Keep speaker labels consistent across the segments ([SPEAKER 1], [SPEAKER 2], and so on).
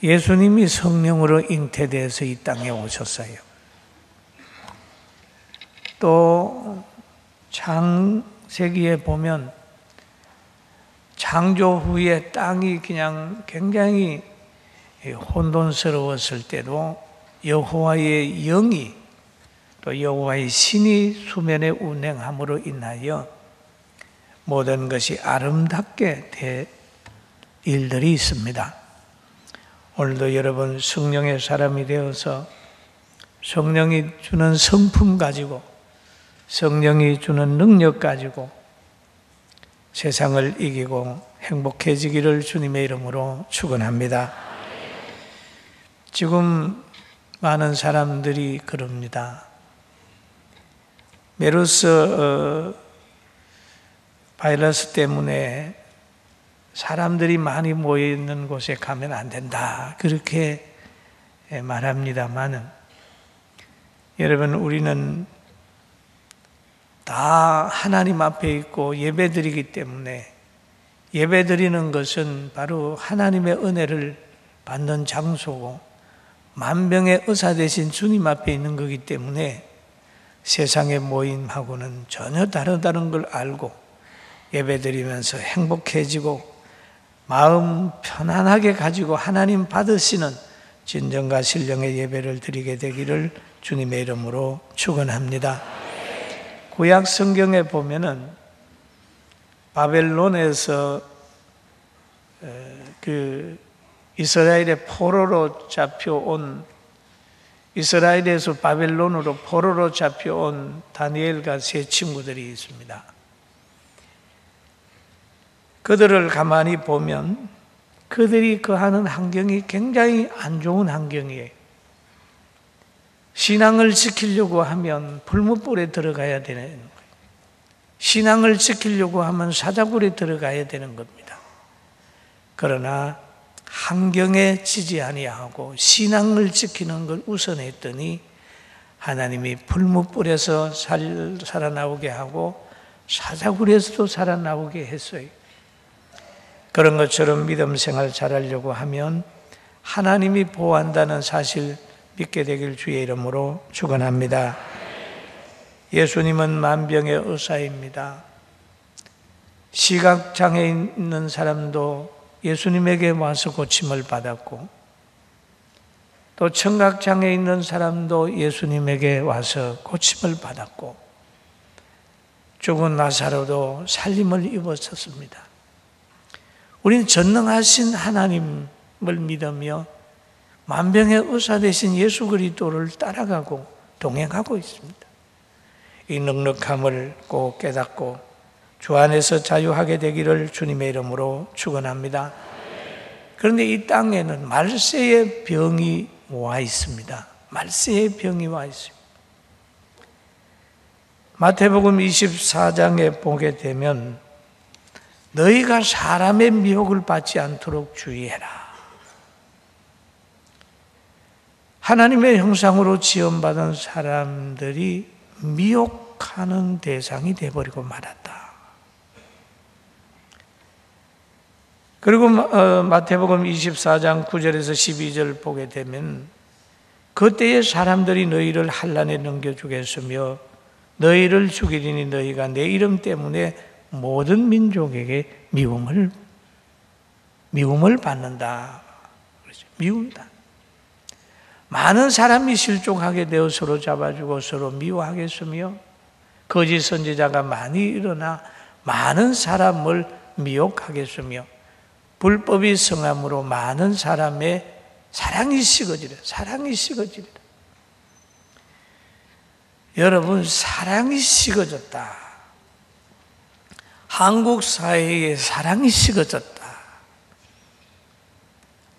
[SPEAKER 1] 예수님이 성령으로 잉태되어서 이 땅에 오셨어요. 또 창세기에 보면 창조 후에 땅이 그냥 굉장히 혼돈스러웠을 때도 여호와의 영이 또 여호와의 신이 수면에 운행함으로 인하여 모든 것이 아름답게 된 일들이 있습니다. 오늘도 여러분 성령의 사람이 되어서 성령이 주는 성품 가지고 성령이 주는 능력 가지고 세상을 이기고 행복해지기를 주님의 이름으로 축원합니다. 지금 많은 사람들이 그럽니다. 메르스 바이러스 때문에 사람들이 많이 모여있는 곳에 가면 안 된다, 그렇게 말합니다마는, 여러분, 우리는 다 하나님 앞에 있고 예배드리기 때문에 예배드리는 것은 바로 하나님의 은혜를 받는 장소고 만병의 의사 되신 주님 앞에 있는 거기 때문에 세상의 모임하고는 전혀 다르다는 걸 알고 예배드리면서 행복해지고 마음 편안하게 가지고 하나님 받으시는 진정과 신령의 예배를 드리게 되기를 주님의 이름으로 축원합니다. 구약 성경에 보면은 바벨론에서 이스라엘의 포로로 잡혀온, 이스라엘에서 바벨론으로 포로로 잡혀온 다니엘과 세 친구들이 있습니다. 그들을 가만히 보면 그들이 거하는 환경이 굉장히 안 좋은 환경이에요. 신앙을 지키려고 하면 불못불에 들어가야 되는 거예요. 신앙을 지키려고 하면 사자굴에 들어가야 되는 겁니다. 그러나 환경에 지지 아니하고 신앙을 지키는 걸 우선했더니 하나님이 불못불에서 살아나오게 하고 사자굴에서도 살아나오게 했어요. 그런 것처럼 믿음 생활 잘하려고 하면 하나님이 보호한다는 사실 믿게 되길 주의 이름으로 축원합니다. 예수님은 만병의 의사입니다. 시각장애 있는 사람도 예수님에게 와서 고침을 받았고, 또 청각장애 있는 사람도 예수님에게 와서 고침을 받았고, 죽은 나사로도 살림을 입었었습니다. 우리는 전능하신 하나님을 믿으며 만병의 의사 되신 예수 그리스도를 따라가고 동행하고 있습니다. 이 넉넉함을 꼭 깨닫고 주 안에서 자유하게 되기를 주님의 이름으로 축원합니다. 그런데 이 땅에는 말세의 병이 와 있습니다. 말세의 병이 와 있습니다. 마태복음 24장에 보게 되면 너희가 사람의 미혹을 받지 않도록 주의해라. 하나님의 형상으로 지음받은 사람들이 미혹하는 대상이 되어버리고 말았다. 그리고 마태복음 24장 9절에서 12절 보게 되면 그때의 사람들이 너희를 환난에 넘겨주겠으며 너희를 죽이리니 너희가 내 이름 때문에 모든 민족에게 미움을 받는다. 그렇죠? 미운다. 많은 사람이 실족하게 되어 서로 잡아주고 서로 미워하겠으며 거짓 선지자가 많이 일어나 많은 사람을 미혹하겠으며 불법이 성함으로 많은 사람의 사랑이 식어지리라. 사랑이 식어지리라. 여러분, 사랑이 식어졌다. 한국 사회에 사랑이 식어졌다.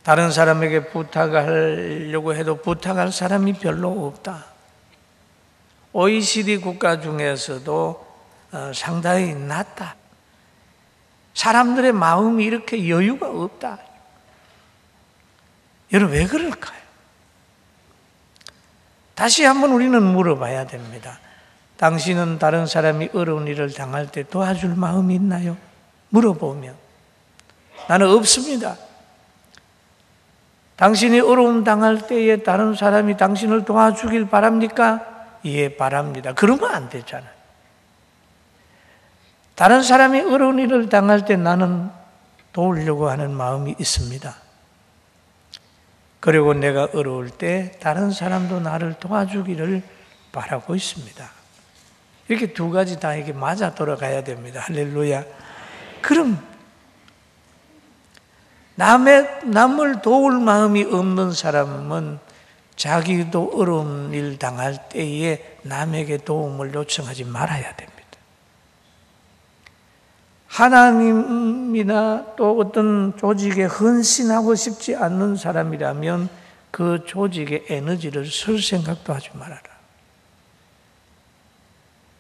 [SPEAKER 1] 다른 사람에게 부탁하려고 해도 부탁할 사람이 별로 없다. OECD 국가 중에서도 상당히 낮다. 사람들의 마음이 이렇게 여유가 없다. 여러분, 왜 그럴까요? 다시 한번 우리는 물어봐야 됩니다. 당신은 다른 사람이 어려운 일을 당할 때 도와줄 마음이 있나요? 물어보면 나는 없습니다. 당신이 어려움 당할 때에 다른 사람이 당신을 도와주길 바랍니까? 예, 바랍니다. 그러면 안 되잖아요. 다른 사람이 어려운 일을 당할 때 나는 도우려고 하는 마음이 있습니다. 그리고 내가 어려울 때 다른 사람도 나를 도와주기를 바라고 있습니다. 이렇게 두 가지 다 이게 맞아 돌아가야 됩니다. 할렐루야. 그럼 남을 도울 마음이 없는 사람은 자기도 어려운 일 당할 때에 남에게 도움을 요청하지 말아야 됩니다. 하나님이나 또 어떤 조직에 헌신하고 싶지 않는 사람이라면 그 조직의 에너지를 쓸 생각도 하지 말아라.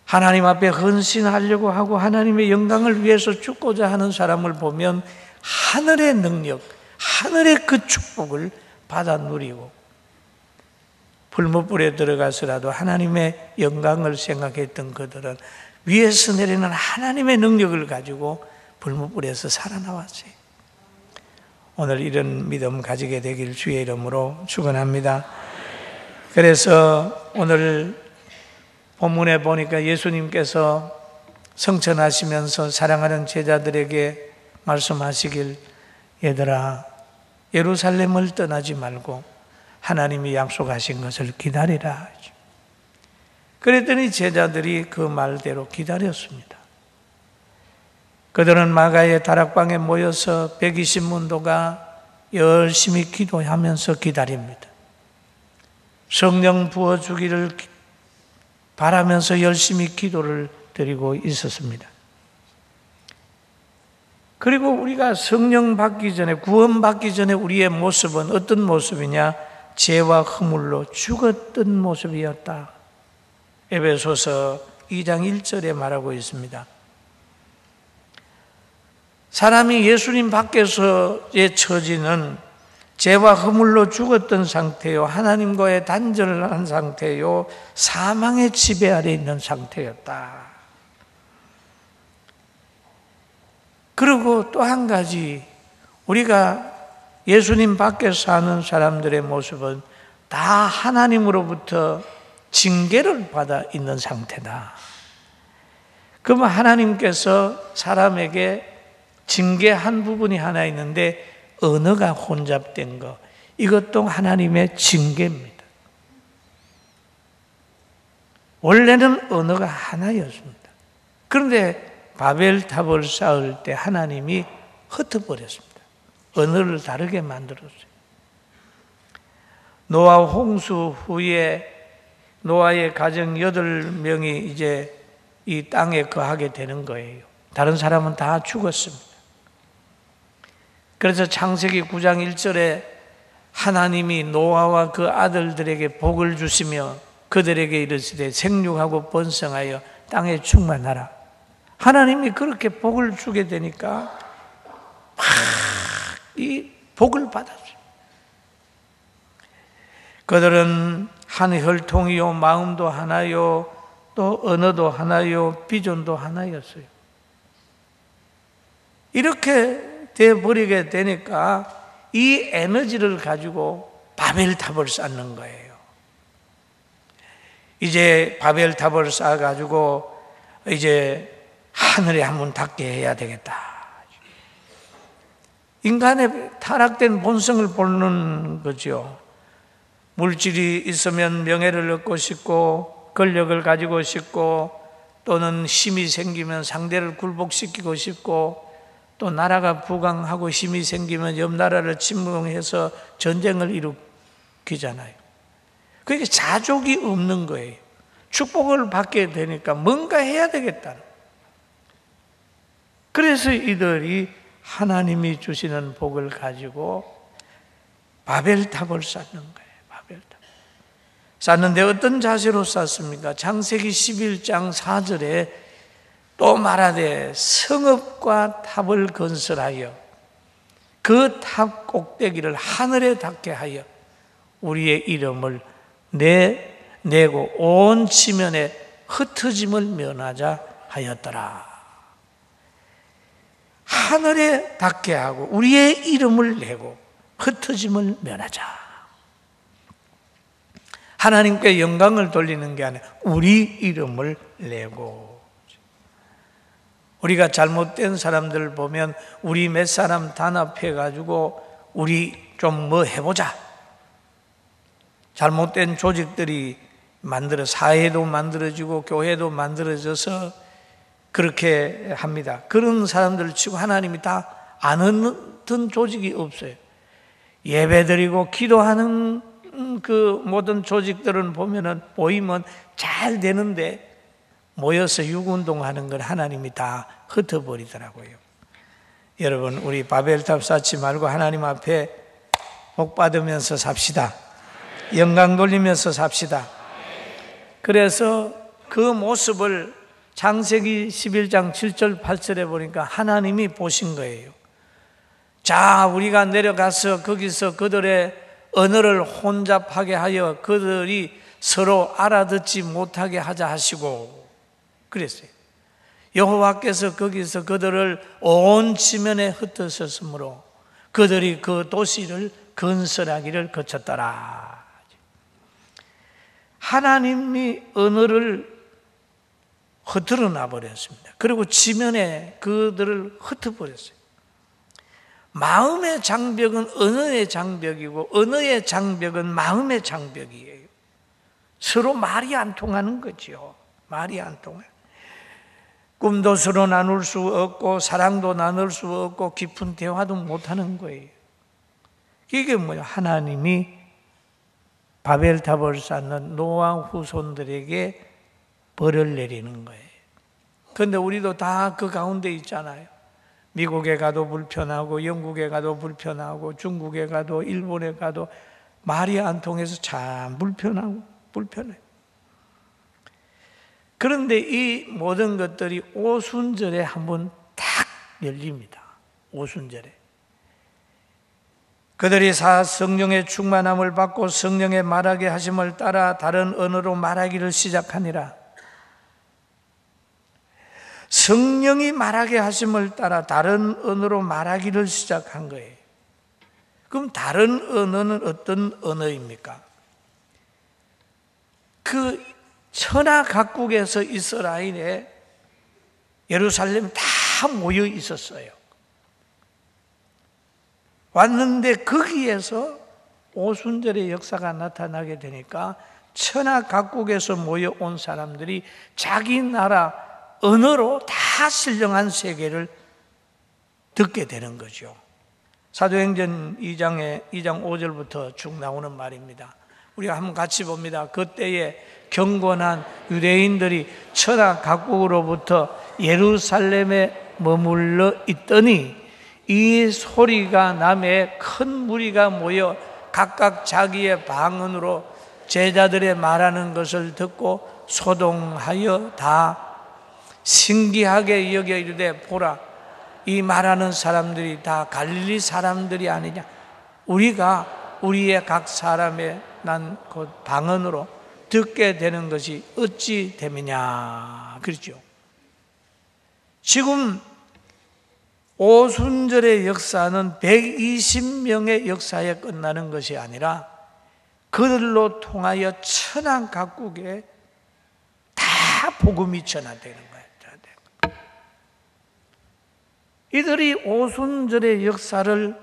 [SPEAKER 1] 하나님 앞에 헌신하려고 하고 하나님의 영광을 위해서 죽고자 하는 사람을 보면 하늘의 능력, 하늘의 그 축복을 받아 누리고 불못불에 들어가서라도 하나님의 영광을 생각했던 그들은 위에서 내리는 하나님의 능력을 가지고 불못불에서 살아나왔어요. 오늘 이런 믿음 가지게 되길 주의 이름으로 축원합니다. 그래서 오늘 본문에 보니까 예수님께서 성천하시면서 사랑하는 제자들에게 말씀하시길, 얘들아 예루살렘을 떠나지 말고 하나님이 약속하신 것을 기다리라. 그랬더니 제자들이 그 말대로 기다렸습니다. 그들은 마가의 다락방에 모여서 120문도가 열심히 기도하면서 기다립니다. 성령 부어주기를 바라면서 열심히 기도를 드리고 있었습니다. 그리고 우리가 성령 받기 전에, 구원 받기 전에 우리의 모습은 어떤 모습이냐? 죄와 허물로 죽었던 모습이었다. 에베소서 2장 1절에 말하고 있습니다. 사람이 예수님 밖에서의 처지는 죄와 허물로 죽었던 상태요, 하나님과의 단절을 한 상태요, 사망의 지배 아래 있는 상태였다. 그리고 또 한 가지, 우리가 예수님 밖에 사는 사람들의 모습은 다 하나님으로부터 징계를 받아 있는 상태다. 그러면 하나님께서 사람에게 징계한 부분이 하나 있는데 언어가 혼잡된 것, 이것도 하나님의 징계입니다. 원래는 언어가 하나였습니다. 그런데 바벨탑을 쌓을 때 하나님이 흩어버렸습니다. 언어를 다르게 만들었어요. 노아 홍수 후에 노아의 가정 8명이 이제 이 땅에 거하게 되는 거예요. 다른 사람은 다 죽었습니다. 그래서 창세기 9장 1절에 하나님이 노아와 그 아들들에게 복을 주시며 그들에게 이르시되 생육하고 번성하여 땅에 충만하라. 하나님이 그렇게 복을 주게 되니까 막 이 복을 받았어요. 그들은 한 혈통이요, 마음도 하나요, 또 언어도 하나요, 비전도 하나였어요. 이렇게 돼버리게 되니까 이 에너지를 가지고 바벨탑을 쌓는 거예요. 이제 바벨탑을 쌓아가지고 이제 하늘에 한번 닿게 해야 되겠다. 인간의 타락된 본성을 보는 거죠. 물질이 있으면 명예를 얻고 싶고 권력을 가지고 싶고 또는 힘이 생기면 상대를 굴복시키고 싶고 또 나라가 부강하고 힘이 생기면 옆 나라를 침공해서 전쟁을 일으키잖아요. 그게 자족이 없는 거예요. 축복을 받게 되니까 뭔가 해야 되겠다. 그래서 이들이 하나님이 주시는 복을 가지고 바벨탑을 쌓는 거예요. 바벨탑. 쌓는데 어떤 자세로 쌓습니까? 창세기 11장 4절에 또 말하되 성읍과 탑을 건설하여 그 탑 꼭대기를 하늘에 닿게 하여 우리의 이름을 내고 온 지면에 흩어짐을 면하자 하였더라. 하늘에 닿게 하고 우리의 이름을 내고 흩어짐을 면하자. 하나님께 영광을 돌리는 게 아니라 우리 이름을 내고, 우리가 잘못된 사람들 보면 우리 몇 사람 단합해가지고 우리 좀 뭐 해보자. 잘못된 조직들이 사회도 만들어지고 교회도 만들어져서 그렇게 합니다. 그런 사람들 치고 하나님이 다 아는 조직이 없어요. 예배드리고 기도하는 그 모든 조직들은 보이면 잘 되는데 모여서 육운동하는 걸 하나님이 다 흩어버리더라고요. 여러분, 우리 바벨탑 쌓지 말고 하나님 앞에 복 받으면서 삽시다. 영광 돌리면서 삽시다. 그래서 그 모습을 창세기 11장 7절 8절에 보니까 하나님이 보신 거예요. 자, 우리가 내려가서 거기서 그들의 언어를 혼잡하게 하여 그들이 서로 알아듣지 못하게 하자 하시고 그랬어요. 여호와께서 거기서 그들을 온 지면에 흩으셨으므로 그들이 그 도시를 건설하기를 거쳤더라. 하나님이 언어를 흩어져 놔버렸습니다. 그리고 지면에 그들을 흩어버렸어요. 마음의 장벽은 언어의 장벽이고 언어의 장벽은 마음의 장벽이에요. 서로 말이 안 통하는 거죠. 말이 안 통해요. 꿈도 서로 나눌 수 없고 사랑도 나눌 수 없고 깊은 대화도 못하는 거예요. 이게 뭐예요? 하나님이 바벨탑을 쌓는 노아 후손들에게 벌을 내리는 거예요. 그런데 우리도 다 그 가운데 있잖아요. 미국에 가도 불편하고 영국에 가도 불편하고 중국에 가도 일본에 가도 말이 안 통해서 참 불편해요. 그런데 이 모든 것들이 오순절에 한번 탁 열립니다. 오순절에 그들이 성령의 충만함을 받고 성령의 말하게 하심을 따라 다른 언어로 말하기를 시작하니라. 성령이 말하게 하심을 따라 다른 언어로 말하기를 시작한 거예요. 그럼 다른 언어는 어떤 언어입니까? 그 천하 각국에서 이스라엘에 예루살렘 다 모여 있었어요. 왔는데 거기에서 오순절의 역사가 나타나게 되니까 천하 각국에서 모여온 사람들이 자기 나라 언어로 다 신령한 세계를 듣게 되는 거죠. 사도행전 2장 5절부터 쭉 나오는 말입니다. 우리가 한번 같이 봅니다. 그때에 경건한 유대인들이 천하 각국으로부터 예루살렘에 머물러 있더니 이 소리가 나매 큰 무리가 모여 각각 자기의 방언으로 제자들의 말하는 것을 듣고 소동하여 다 신기하게 여겨 이르되 보라, 이 말하는 사람들이 다 갈릴리 사람들이 아니냐. 우리가 우리의 각 사람의 난 그 방언으로 듣게 되는 것이 어찌 됨이냐. 그렇죠. 지금 오순절의 역사는 120명의 역사에 끝나는 것이 아니라 그들로 통하여 천하 각국에 다 복음이 전하되는 거예요. 이들이 오순절의 역사를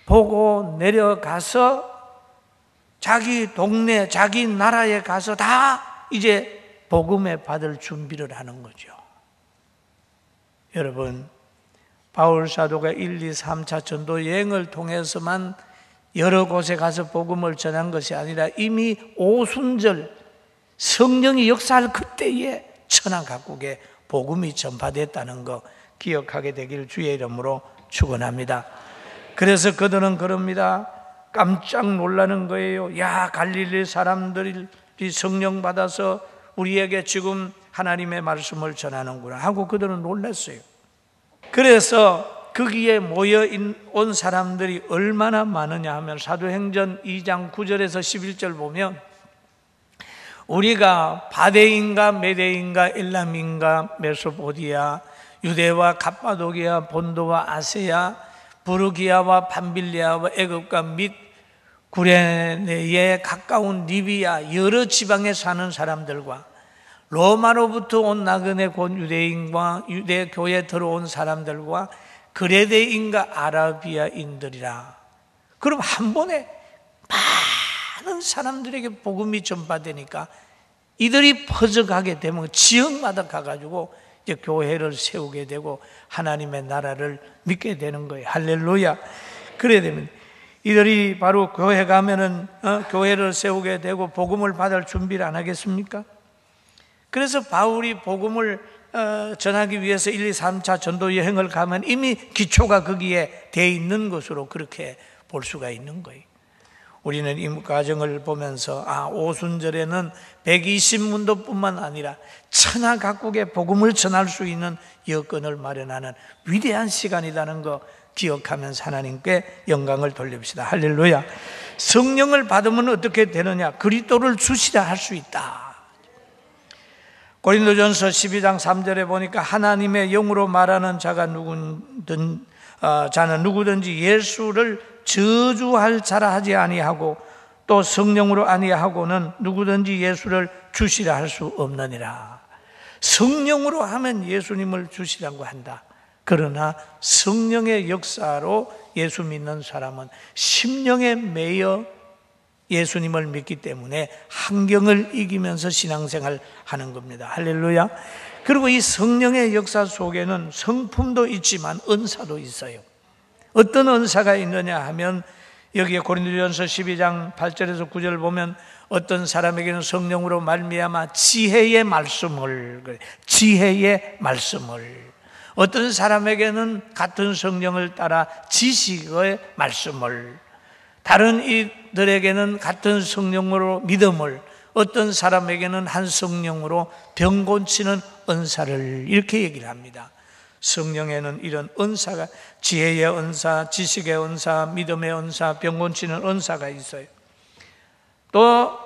[SPEAKER 1] 보고 내려가서 자기 동네, 자기 나라에 가서 다 이제 복음에 받을 준비를 하는 거죠. 여러분, 바울 사도가 1, 2, 3차 전도 여행을 통해서만 여러 곳에 가서 복음을 전한 것이 아니라 이미 오순절 성령이 역사할 그때에 천하 각국에 복음이 전파됐다는 거 기억하게 되기를 주의 이름으로 축원합니다. 그래서 그들은 그럽니다. 깜짝 놀라는 거예요. 야, 갈릴리 사람들이 성령 받아서 우리에게 지금 하나님의 말씀을 전하는구나 하고 그들은 놀랐어요. 그래서 거기에 모여 온 사람들이 얼마나 많으냐 하면 사도행전 2장 9절에서 11절 보면 우리가 바데인가 메데인가 엘람인가 메소포디아 유대와 갑바도기아 본도와 아세야 부르기아와 밤빌리아와 애굽과 및 구레네에 가까운 리비아 여러 지방에 사는 사람들과 로마로부터 온 나그네 곧 유대인과 유대 교회에 들어온 사람들과 그레데인과 아라비아인들이라. 그럼 한 번에 많은 사람들에게 복음이 전파되니까 이들이 퍼져가게 되면 지역마다 가가지고 이제 교회를 세우게 되고 하나님의 나라를 믿게 되는 거예요. 할렐루야. 그래야 되면 이들이 바로 교회 가면은 교회를 세우게 되고 복음을 받을 준비를 안 하겠습니까? 그래서 바울이 복음을 전하기 위해서 1, 2, 3차 전도 여행을 가면 이미 기초가 거기에 돼 있는 것으로 그렇게 볼 수가 있는 거예요. 우리는 이 과정을 보면서 오순절에는 120문도뿐만 아니라 천하 각국에 복음을 전할 수 있는 여건을 마련하는 위대한 시간이라는 거 기억하면서 하나님께 영광을 돌립시다. 할렐루야. 성령을 받으면 어떻게 되느냐? 그리스도를 주시라 할 수 있다. 고린도전서 12장 3절에 보니까 하나님의 영으로 말하는 자는 누구든지 예수를 저주할 자라 하지 아니하고 또 성령으로 아니하고는 누구든지 예수를 주시라 할 수 없느니라. 성령으로 하면 예수님을 주시라고 한다. 그러나 성령의 역사로 예수 믿는 사람은 심령에 매여 예수님을 믿기 때문에 환경을 이기면서 신앙생활 하는 겁니다. 할렐루야. 그리고 이 성령의 역사 속에는 성품도 있지만 은사도 있어요. 어떤 은사가 있느냐 하면 여기에 고린도전서 12장 8절에서 9절 보면 어떤 사람에게는 성령으로 말미암아 지혜의 말씀을, 어떤 사람에게는 같은 성령을 따라 지식의 말씀을, 다른 이들에게는 같은 성령으로 믿음을, 어떤 사람에게는 한 성령으로 병 고치는 은사를 이렇게 얘기를 합니다. 성령에는 이런 은사가, 지혜의 은사, 지식의 은사, 믿음의 은사, 병 고치는 은사가 있어요. 또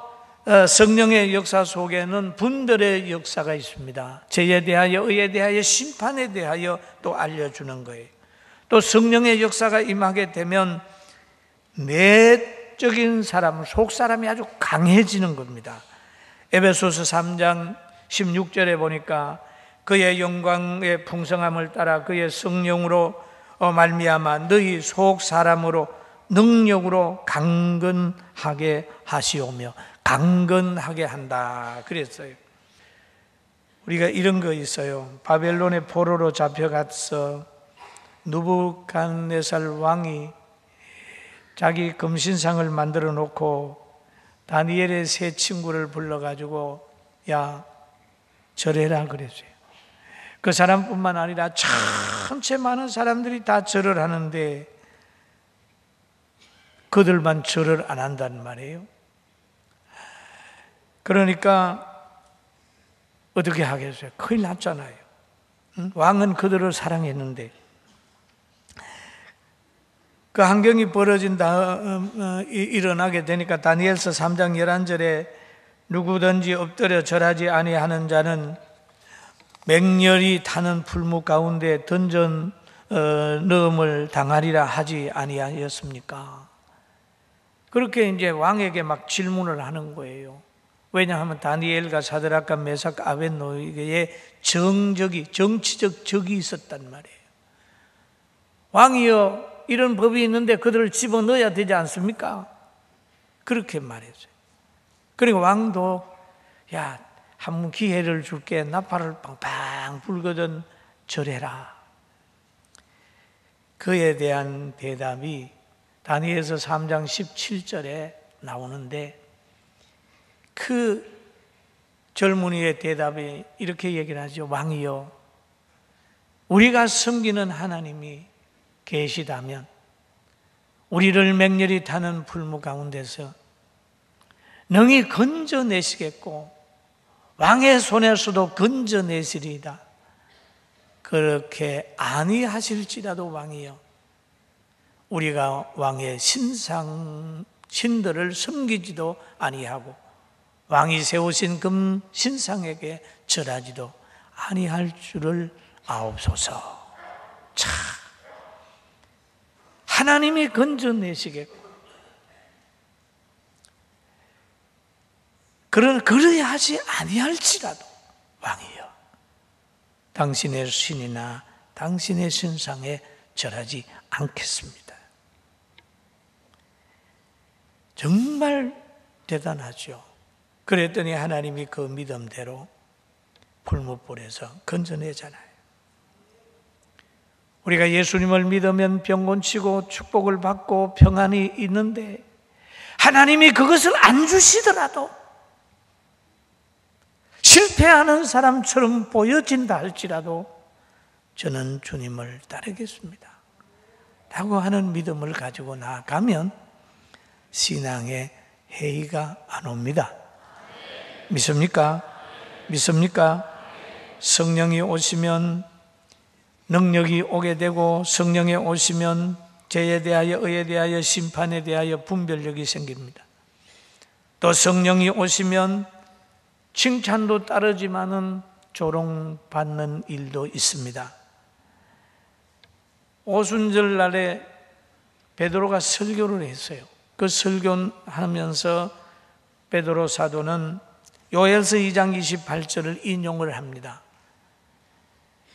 [SPEAKER 1] 성령의 역사 속에는 분별의 역사가 있습니다. 죄에 대하여, 의에 대하여, 심판에 대하여 또 알려주는 거예요. 또 성령의 역사가 임하게 되면 내적인 사람, 속 사람이 아주 강해지는 겁니다. 에베소서 3장 16절에 보니까 그의 영광의 풍성함을 따라 그의 성령으로 말미암아 너희 속 사람으로 능력으로 강건하게 하시오며, 강건하게 한다 그랬어요. 우리가 이런 거 있어요. 바벨론의 포로로 잡혀가서 느부갓네살 왕이 자기 금신상을 만들어 놓고 다니엘의 세 친구를 불러가지고 야 절해라 그랬어요. 그 사람뿐만 아니라 전체 많은 사람들이 다 절을 하는데 그들만 절을 안 한단 말이에요. 그러니까 어떻게 하겠어요? 큰일 났잖아요. 왕은 그들을 사랑했는데 그 환경이 일어나게 되니까 다니엘서 3장 11절에 누구든지 엎드려 절하지 아니하는 자는 맹렬히 타는 풀무 가운데 던져 넣음을 당하리라 하지 아니하였습니까? 그렇게 이제 왕에게 막 질문을 하는 거예요. 왜냐하면 다니엘과 사드락과 메삭 아벳노고의 정치적 적이 있었단 말이에요. 왕이여 이런 법이 있는데 그들을 집어넣어야 되지 않습니까? 그렇게 말했어요. 그리고 왕도 야 한 기회를 줄게, 나팔을 팡팡 불거든 절해라. 그에 대한 대답이 다니엘서 3장 17절에 나오는데 그 젊은이의 대답이 이렇게 얘기를 하죠. 왕이여 우리가 섬기는 하나님이 계시다면 우리를 맹렬히 타는 풀무 가운데서 능히 건져내시겠고 왕의 손에서도 건져내시리이다. 그렇게 아니하실지라도 왕이여 우리가 왕의 신들을 섬기지도 아니하고 왕이 세우신 금 신상에게 절하지도 아니할 줄을 아옵소서. 참 하나님이 건져내시겠고, 그러야 하지 아니할지라도 왕이여, 당신의 신이나 당신의 신상에 절하지 않겠습니다. 정말 대단하죠. 그랬더니 하나님이 그 믿음대로 풀무불에서 건져내잖아요. 우리가 예수님을 믿으면 병 고치고 축복을 받고 평안이 있는데, 하나님이 그것을 안 주시더라도 실패하는 사람처럼 보여진다 할지라도 저는 주님을 따르겠습니다 라고 하는 믿음을 가지고 나아가면 신앙에 해이가 안 옵니다. 믿습니까? 믿습니까? 성령이 오시면 능력이 오게 되고, 성령이 오시면 죄에 대하여, 의에 대하여, 심판에 대하여 분별력이 생깁니다. 또 성령이 오시면 칭찬도 따르지만은 조롱받는 일도 있습니다. 오순절 날에 베드로가 설교를 했어요. 그 설교하면서 베드로 사도는 요엘서 2장 28절을 인용을 합니다.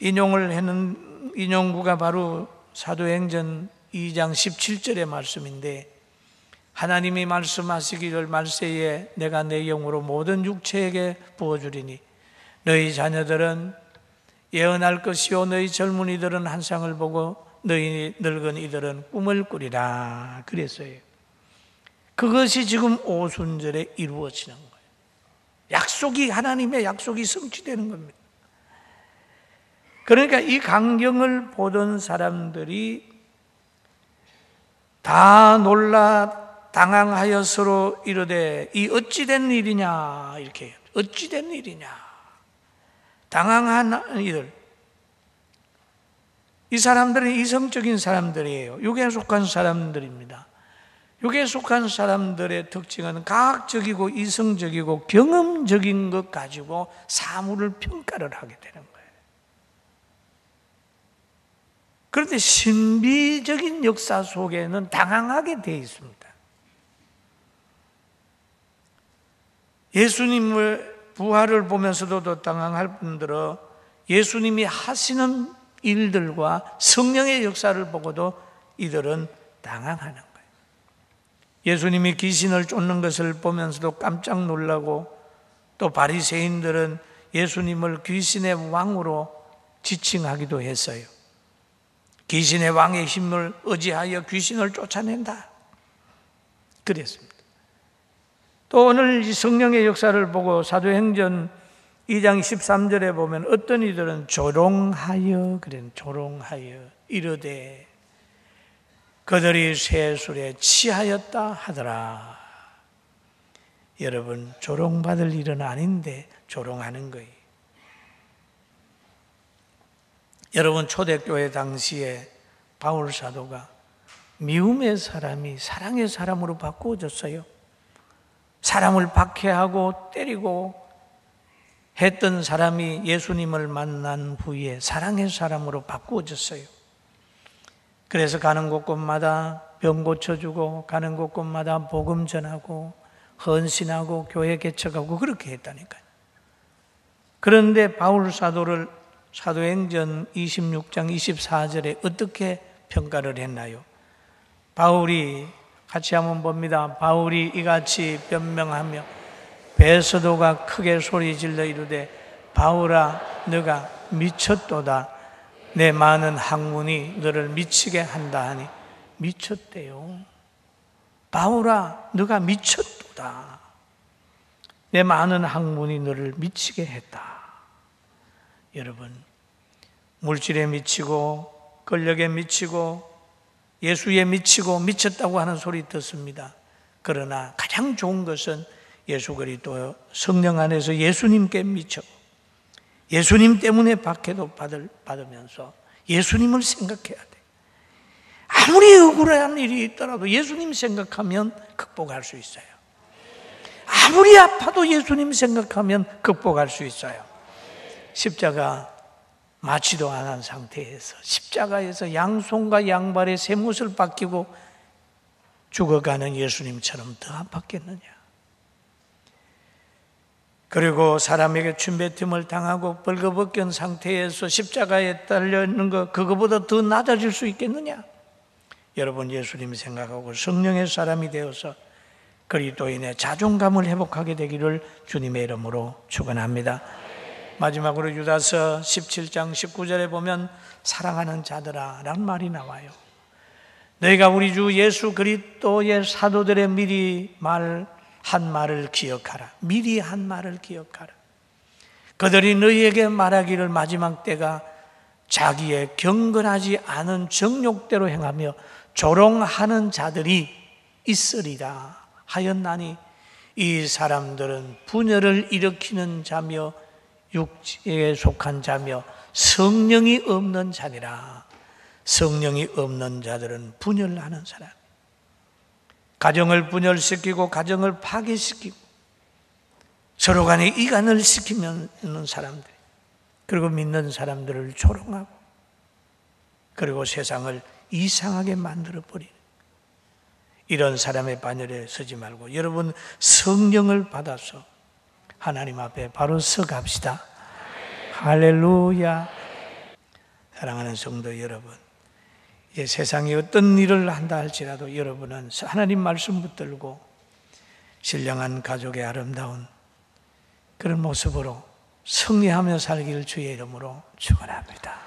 [SPEAKER 1] 인용을 하는 인용구가 바로 사도행전 2장 17절의 말씀인데, 하나님이 말씀하시기를 말세에 내가 내 영으로 모든 육체에게 부어주리니 너희 자녀들은 예언할 것이요 너희 젊은이들은 환상을 보고 너희 늙은 이들은 꿈을 꾸리라 그랬어요. 그것이 지금 오순절에 이루어지는 거예요. 약속이, 하나님의 약속이 성취되는 겁니다. 그러니까 이 광경을 보던 사람들이 다 놀라 당황하여 서로 이르되 이 어찌된 일이냐, 이렇게 해요. 어찌된 일이냐. 당황한 이들, 이 사람들은 이성적인 사람들이에요. 육에 속한 사람들입니다. 육에 속한 사람들의 특징은 과학적이고 이성적이고 경험적인 것 가지고 사물을 평가를 하게 되는 거예요. 그런데 신비적인 역사 속에는 당황하게 되어 있습니다. 예수님을 부활을 보면서도 더 당황할 뿐더러 예수님이 하시는 일들과 성령의 역사를 보고도 이들은 당황하는 거예요. 예수님이 귀신을 쫓는 것을 보면서도 깜짝 놀라고, 또 바리새인들은 예수님을 귀신의 왕으로 지칭하기도 했어요. 귀신의 왕의 힘을 의지하여 귀신을 쫓아낸다 그랬습니다. 또 오늘 이 성령의 역사를 보고 사도행전 2장 13절에 보면 어떤 이들은 조롱하여, 조롱하여 이르되 그들이 쇠술에 취하였다 하더라. 여러분, 조롱받을 일은 아닌데 조롱하는 거예요. 여러분, 초대교회 당시에 바울 사도가 미움의 사람이 사랑의 사람으로 바꾸어졌어요. 사람을 박해하고 때리고 했던 사람이 예수님을 만난 후에 사랑의 사람으로 바꾸어졌어요. 그래서 가는 곳곳마다 병 고쳐주고, 가는 곳곳마다 복음 전하고, 헌신하고, 교회 개척하고 그렇게 했다니까요. 그런데 바울 사도를 사도행전 26장 24절에 어떻게 평가를 했나요? 바울이, 같이 한번 봅니다. 바울이 이같이 변명하며 베서도가 크게 소리 질러 이르되 바울아 너가 미쳤도다. 내 많은 학문이 너를 미치게 한다 하니. 미쳤대요. 바울아 너가 미쳤도다. 내 많은 학문이 너를 미치게 했다. 여러분, 물질에 미치고 권력에 미치고 예수에 미치고 미쳤다고 하는 소리 듣습니다. 그러나 가장 좋은 것은 예수 그리스도 성령 안에서 예수님께 미쳐 예수님 때문에 박해도 받으면서 예수님을 생각해야 돼. 아무리 억울한 일이 있더라도 예수님 생각하면 극복할 수 있어요. 아무리 아파도 예수님 생각하면 극복할 수 있어요. 십자가 마취도 안 한 상태에서 십자가에서 양손과 양발에 쇠못을 박히고 죽어가는 예수님처럼 더 아팠겠느냐? 그리고 사람에게 침뱉음을 당하고 벌거벗긴 상태에서 십자가에 달려있는 것, 그거보다 더 낮아질 수 있겠느냐? 여러분, 예수님 생각하고 성령의 사람이 되어서 그리스도인의 자존감을 회복하게 되기를 주님의 이름으로 축원합니다. 마지막으로 유다서 17장 19절에 보면 사랑하는 자들아 라는 말이 나와요. 너희가 우리 주 예수 그리스도의 사도들의 미리 한 말을 기억하라. 미리 한 말을 기억하라. 그들이 너희에게 말하기를 마지막 때가 자기의 경건하지 않은 정욕대로 행하며 조롱하는 자들이 있으리라 하였나니 이 사람들은 분열을 일으키는 자며 육지에 속한 자며 성령이 없는 자니라. 성령이 없는 자들은 분열하는 사람, 가정을 분열시키고 가정을 파괴시키고 서로 간에 이간을 시키는 사람들, 그리고 믿는 사람들을 조롱하고 그리고 세상을 이상하게 만들어버리는 이런 사람의 반열에 서지 말고 여러분 성령을 받아서 하나님 앞에 바로 서갑시다. 할렐루야. 사랑하는 성도 여러분, 이제 세상에 어떤 일을 한다 할지라도 여러분은 하나님 말씀 붙들고 신령한 가족의 아름다운 그런 모습으로 승리하며 살기를 주의 이름으로 축원합니다.